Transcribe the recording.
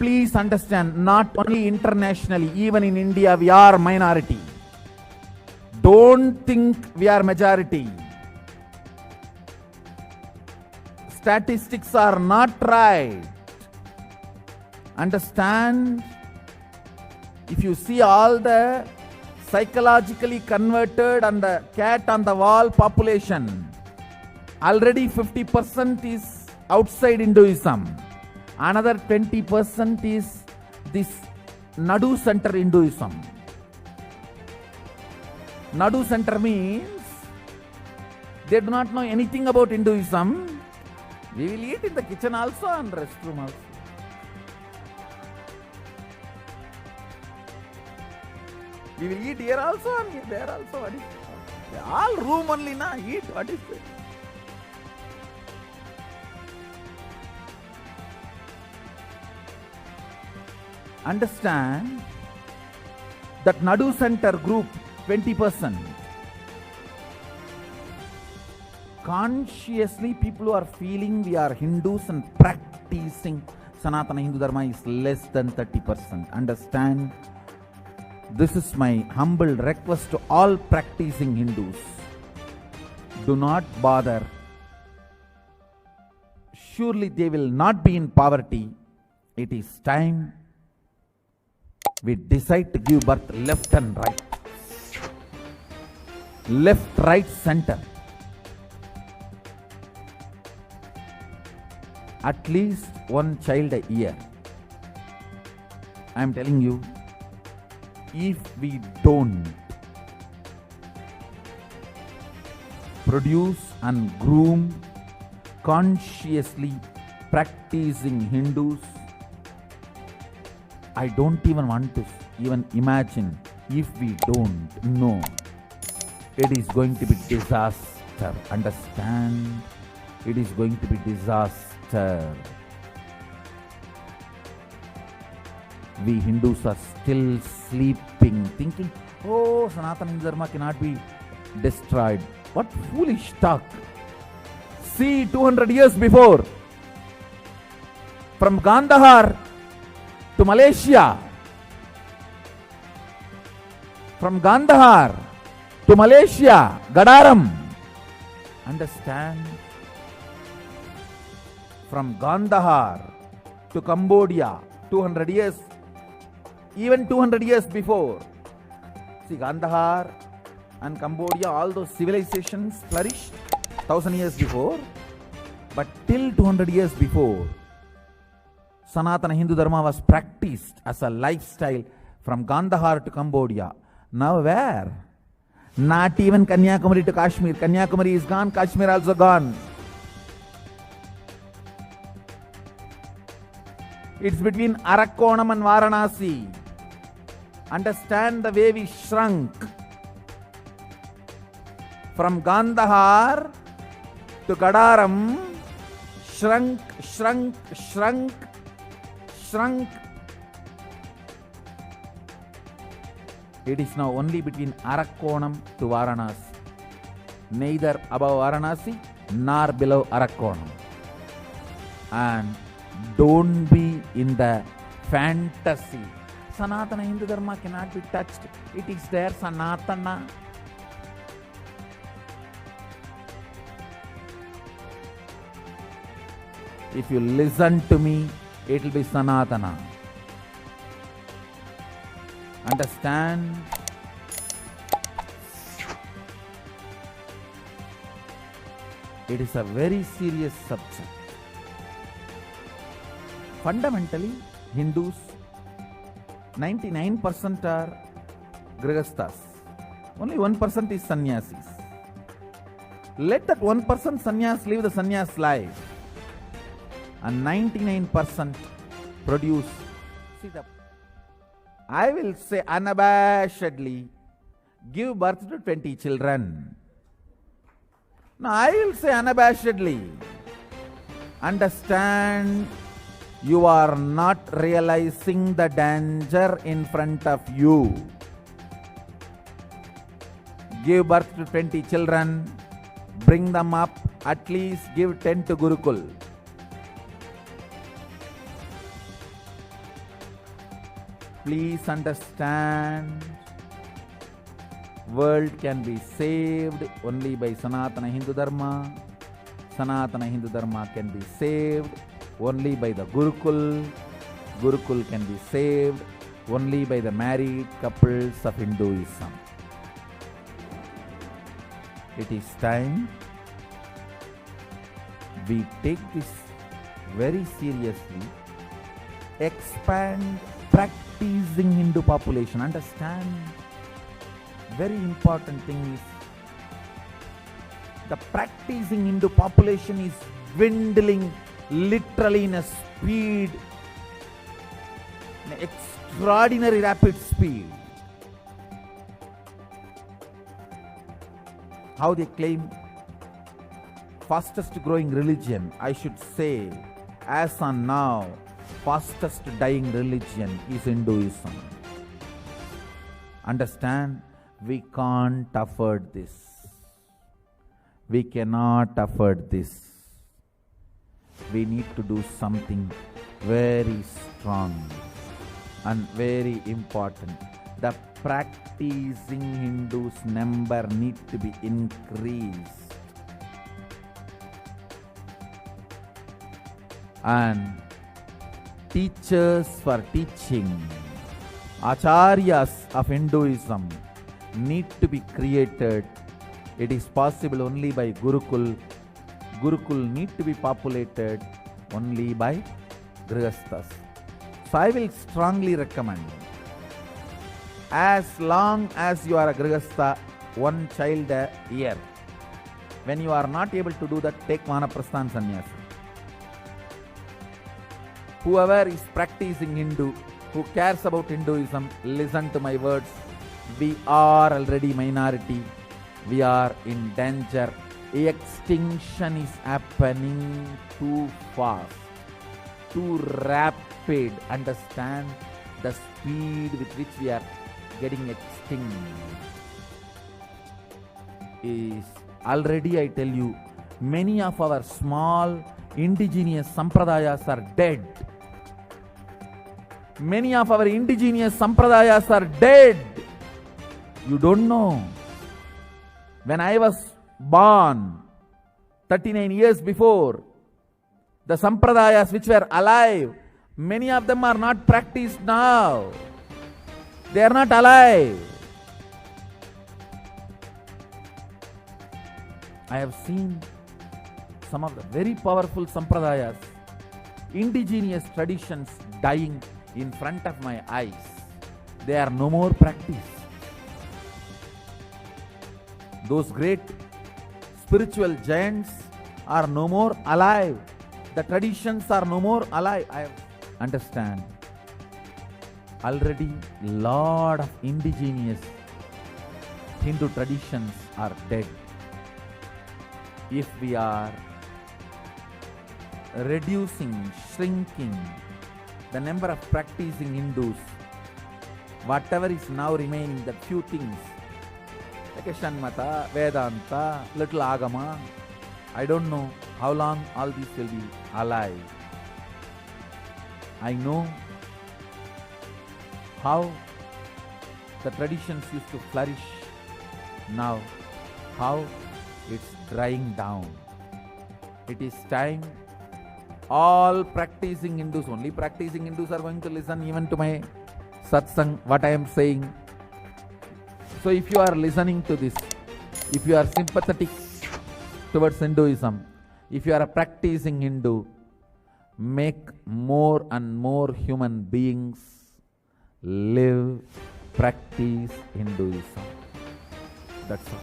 Please understand, not only internationally, even in India, we are minority. Don't think we are majority. Statistics are not right. Understand? If you see all the psychologically converted and the cat on the wall population, already 50% is outside Hinduism. Another 20% is this Nadu Center Hinduism. Nadu Center means they do not know anything about Hinduism. We will eat in the kitchen also and restroom also. We will eat here also and eat there also. What is it? All room only na eat. What is it? Understand that Nadu Center group 20%. Consciously people who are feeling we are Hindus and practicing Sanatana Hindu Dharma is less than 30%. Understand? This is my humble request to all practicing Hindus. Do not bother. Surely they will not be in poverty. It is time we decide to give birth left and right. Left, right, center. At least one child a year. I am telling you, if we don't produce and groom consciously practicing Hindus, I don't even want to even imagine. If we don't know, it is going to be disaster. Understand? It is going to be disaster. We Hindus are still sleeping, thinking, oh, Sanatana Hindu Dharma cannot be destroyed. What foolish talk. See, 200 years before, from Gandhar to Malaysia, from Gandhar to Malaysia, Gadaram. Understand? From Gandhar to Cambodia, 200 years, even 200 years before. See, Gandhar and Cambodia, all those civilizations flourished 1000 years before, but till 200 years before, Sanatana Hindu Dharma was practiced as a lifestyle from Gandhar to Cambodia. Now where? Not even Kanyakumari to Kashmir. Kanyakumari is gone, Kashmir also gone. It's between Arakonam and Varanasi. Understand the way we shrunk. From Gandhar to Gadaram, shrunk. It is now only between Arakonam to Varanasi. Neither above Varanasi nor below Arakonam. And don't be in the fantasy. Sanatana Hindu Dharma cannot be touched. It is there, Sanatana. If you listen to me, it will be Sanatana. Understand? It is a very serious subject. Fundamentally, Hindus, 99% are Grihasthas. Only 1% is sannyasis. Let that 1% sannyas live the sannyas life. And 99% produce. I will say unabashedly, give birth to 20 children. Now I will say unabashedly, understand, you are not realizing the danger in front of you. Give birth to 20 children, bring them up, at least give 10 to Gurukul. Please understand, world can be saved only by Sanatana Hindu Dharma. Sanatana Hindu Dharma can be saved only by the Gurukul. Gurukul can be saved only by the married couples of Hinduism. It is time we take this very seriously, expand practicing Hindu population. Understand, very important thing is the practicing Hindu population is dwindling literally in a speed, an extraordinary rapid speed. How they claim fastest growing religion, I should say, as on now, fastest dying religion is Hinduism. Understand, we can't afford this. We cannot afford this. We need to do something very strong and very important. The practicing Hindus number need to be increased. And teachers for teaching, acharyas of Hinduism need to be created. It is possible only by Gurukul. Gurukul need to be populated only by Grihasthas. So I will strongly recommend, as long as you are a Grihastha, one child a year. When you are not able to do that, take Vanaprastha and Sannyasa. Whoever is practicing Hindu, who cares about Hinduism, listen to my words. We are already minority. We are in danger. Extinction is happening too fast, too rapid. Understand the speed with which we are getting extinct is already, I tell you, many of our small indigenous sampradayas are dead. Many of our indigenous sampradayas are dead. You don't know. When I was born 39 years before, the sampradayas which were alive, many of them are not practiced now. They are not alive. I have seen some of the very powerful sampradayas, indigenous traditions dying in front of my eyes. They are no more practiced. Those great spiritual giants are no more alive. The traditions are no more alive. I understand. Already lot of indigenous Hindu traditions are dead. If we are reducing, shrinking the number of practicing Hindus, whatever is now remaining, that few things, like Shanmata, Vedanta, little Agama, I don't know how long all these will be alive. I know how the traditions used to flourish. Now, how it's drying down. It is time all practicing Hindus, only practicing Hindus are going to listen even to my satsang, what I am saying. So if you are listening to this, if you are sympathetic towards Hinduism, if you are a practicing Hindu, make more and more human beings live, practice Hinduism. That's all.